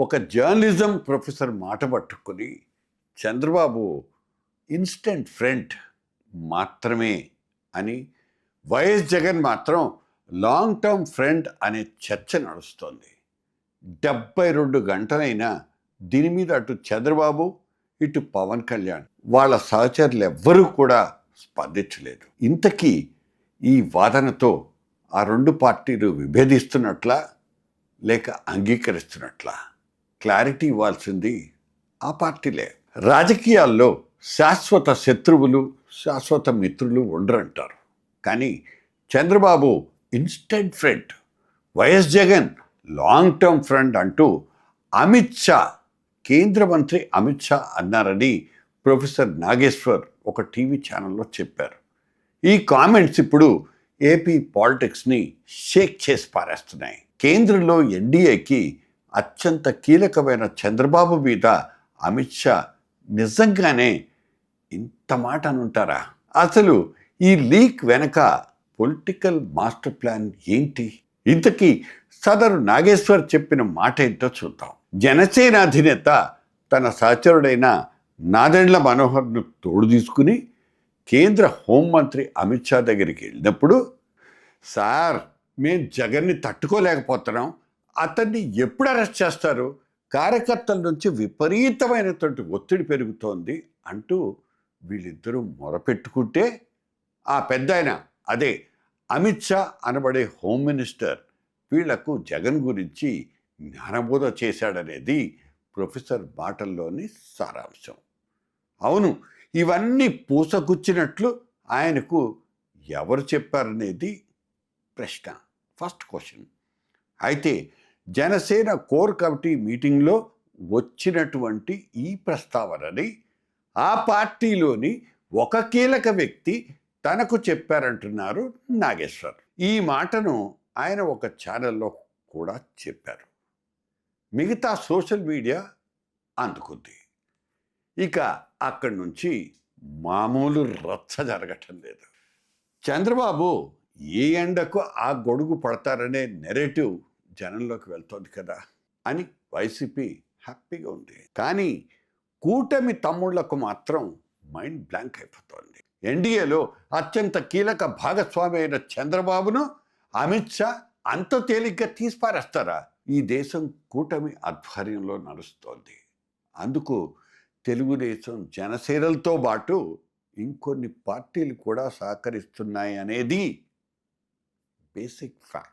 ఒక journalism professor మాట పట్టుకొని చంద్రబాబు ఇన్స్టెంట్ ఫ్రెండ్ మాత్రమే అని, వైఎస్ జగన్ మాత్రం లాంగ్ టర్మ్ ఫ్రెండ్ అనే చర్చ నడుస్తోంది. 72 గంటలైనా దీని మీద అటు చంద్రబాబు ఇటు పవన్ కళ్యాణ్ వాళ్ళ సహచరులు ఎవ్వరూ కూడా స్పందించలేదు. ఇంతకీ ఈ వాదనతో ఆ రెండు పార్టీలు విభేదిస్తున్నట్లా లేక అంగీకరిస్తున్నట్లా క్లారిటీ ఇవ్వాల్సింది ఆ పార్టీలే. రాజకీయాల్లో శాశ్వత శత్రువులు శాశ్వత మిత్రులు ఉండరంటారు. కానీ Chandrababu instant friend, YS Jagan long term friend అంటూ అమిత్ షా, కేంద్ర మంత్రి అమిత్ షా అన్నారని ప్రొఫెసర్ నాగేశ్వర్ ఒక టీవీ ఛానల్లో చెప్పారు. ఈ కామెంట్స్ ఇప్పుడు ఏపీ పాలిటిక్స్ని షేక్ చేసి పారేస్తున్నాయి. కేంద్రంలో ఎన్డీఏకి అత్యంత కీలకమైన చంద్రబాబు మీద అమిత్ షా నిజంగానే ఇంత మాట అనుంటారా? అసలు ఈ లీక్ వెనక పొలిటికల్ మాస్టర్ ప్లాన్ ఏంటి? ఇంతకీ సదరు నాగేశ్వర్ చెప్పిన మాట ఏంటో చూద్దాం. జనసేన అధినేత తన సహచరుడైన నాదెండ్ల మనోహర్ను తోడు తీసుకుని కేంద్ర హోంమంత్రి అమిత్ షా దగ్గరికి వెళ్ళినప్పుడు, సార్ మేము జగన్ని తట్టుకోలేకపోతున్నాం, అతన్ని ఎప్పుడు అరెస్ట్ చేస్తారు, కార్యకర్తల నుంచి విపరీతమైనటువంటి ఒత్తిడి పెరుగుతోంది అంటూ వీళ్ళిద్దరూ మొరపెట్టుకుంటే, ఆ పెద్దాయన అదే అమిత్ షా అనబడే హోమ్ మినిస్టర్ వీళ్లకు జగన్ గురించి జ్ఞానబోధ చేశాడనేది ప్రొఫెసర్ మాటల్లోని సారాంశం. అవును, ఇవన్నీ పూసగుచ్చినట్లు ఆయనకు ఎవరు చెప్పారనేది ప్రశ్న, ఫస్ట్ క్వశ్చన్. అయితే జనసేన కోర్ కమిటీ మీటింగ్లో వచ్చినటువంటి ఈ ప్రస్తావనని ఆ పార్టీలోని ఒక కీలక వ్యక్తి తనకు చెప్పారంటున్నారు నాగేశ్వర్. ఈ మాటను ఆయన ఒక ఛానల్లో కూడా చెప్పారు. మిగతా సోషల్ మీడియా అందుకుంది. ఇక అక్కడి నుంచి మామూలు రచ్చ జరగటం లేదు. చంద్రబాబు ఏ ఎండకు ఆ గొడుగు పడతారనే నెరేటివ్ జనంలోకి వెళ్తోంది కదా అని వైసీపీ హ్యాపీగా ఉంది. కానీ కూటమి తమ్ముళ్లకు మాత్రం మైండ్ బ్లాంక్ అయిపోతోంది. ఎన్డీఏలో అత్యంత కీలక భాగస్వామి అయిన చంద్రబాబును అమిత్ షా అంత తేలిగ్గా తీసిపారేస్తారా? ఈ దేశం కూటమి ఆధ్వర్యంలో నడుస్తోంది. అందుకు తెలుగుదేశం, జనసేనలతో పాటు ఇంకొన్ని పార్టీలు కూడా సహకరిస్తున్నాయి అనేది బేసిక్ ఫ్యాక్ట్.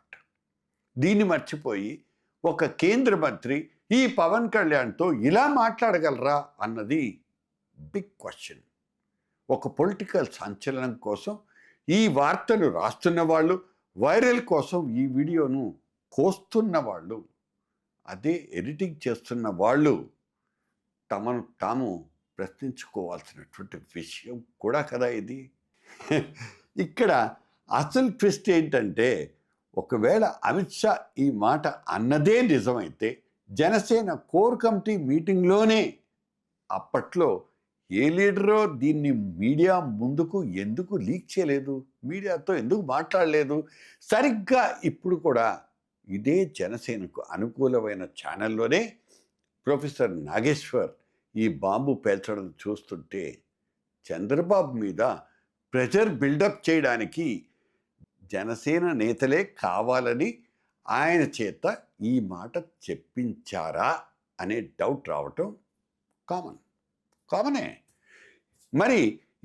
దీన్ని మర్చిపోయి ఒక కేంద్ర మంత్రి ఈ పవన్ కళ్యాణ్తో ఇలా మాట్లాడగలరా అన్నది బిగ్ క్వశ్చన్. ఒక పొలిటికల్ సంచలనం కోసం ఈ వార్తలు రాస్తున్న వాళ్ళు, వైరల్ కోసం ఈ వీడియోను కోస్తున్న వాళ్ళు, అదే ఎడిటింగ్ చేస్తున్న వాళ్ళు తమను తాము ప్రశ్నించుకోవాల్సినటువంటి విషయం కూడా కదా ఇది. ఇక్కడ అసలు ట్విస్ట్ ఏంటంటే, ఒకవేళ అమిత్ షా ఈ మాట అన్నదే నిజమైతే జనసేన కోర్ కమిటీ మీటింగ్లోనే అప్పట్లో ఏ లీడరో దీన్ని మీడియా ముందుకు ఎందుకు లీక్ చేయలేదు, మీడియాతో ఎందుకు మాట్లాడలేదు? సరిగ్గా ఇప్పుడు కూడా ఇదే జనసేనకు అనుకూలమైన ఛానల్లోనే ప్రొఫెసర్ నాగేశ్వర్ ఈ బాంబు పేల్చడం చూస్తుంటే చంద్రబాబు మీద ప్రెషర్ బిల్డప్ చేయడానికి జనసేన నేతలే కావాలని ఆయన చేత ఈ మాట చెప్పించారా అనే డౌట్ రావటం కామనే. మరి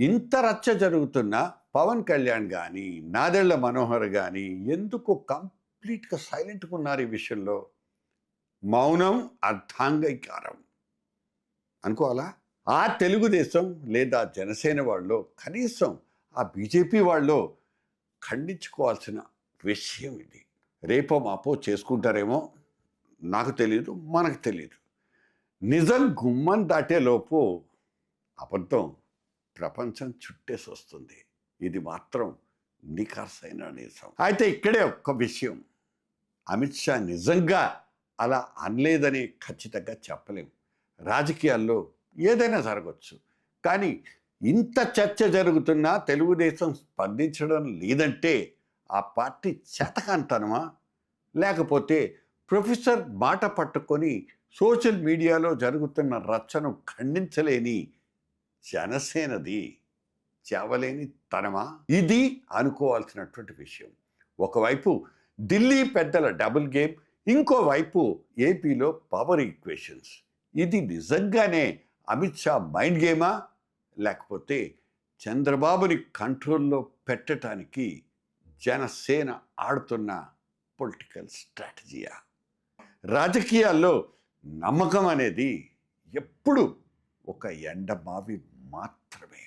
ఇంత రచ్చ జరుగుతున్న పవన్ కళ్యాణ్ కానీ నాదెళ్ల మనోహర్ కానీ ఎందుకు కంప్లీట్గా సైలెంట్గా ఉన్నారు ఈ విషయంలో? మౌనం అర్థాంగీకారం అనుకోవాలా? ఆ తెలుగుదేశం లేదా జనసేన వాళ్ళు, కనీసం ఆ బీజేపీ వాళ్ళు ఖండించుకోవాల్సిన విషయం ఇది. రేపో మాపో చేసుకుంటారేమో, నాకు తెలియదు, మనకు తెలియదు. నిజం గుమ్మం దాటేలోపు అబద్ధం ప్రపంచం చుట్టేసి వస్తుంది. ఇది మాత్రం నిఖార్సైన నిజం. అయితే ఇక్కడే ఒక్క విషయం, అమిత్ షా నిజంగా అలా అనలేదని ఖచ్చితంగా చెప్పలేము. రాజకీయాల్లో ఏదైనా జరగవచ్చు. కానీ ఇంత చర్చ జరుగుతున్నా తెలుగుదేశం స్పందించడం లేదంటే ఆ పార్టీ చేతకంతనమా, లేకపోతే ప్రొఫెసర్ మాట పట్టుకొని సోషల్ మీడియాలో జరుగుతున్న రచ్చను ఖండించలేని జనసేనది చావలేని తనమా ఇది అనుకోవాల్సినటువంటి విషయం. ఒకవైపు ఢిల్లీ పెద్దల డబుల్ గేమ్, ఇంకోవైపు ఏపీలో పవర్ ఈక్వేషన్స్. ఇది నిజంగానే అమిత్ షా మైండ్ గేమా, లేకపోతే చంద్రబాబుని కంట్రోల్లో పెట్టడానికి జనసేన ఆడుతున్న పొలిటికల్ స్ట్రాటజీయా? రాజకీయాల్లో నమ్మకం అనేది ఎప్పుడు ఒక ఎండమావి మాత్రమే.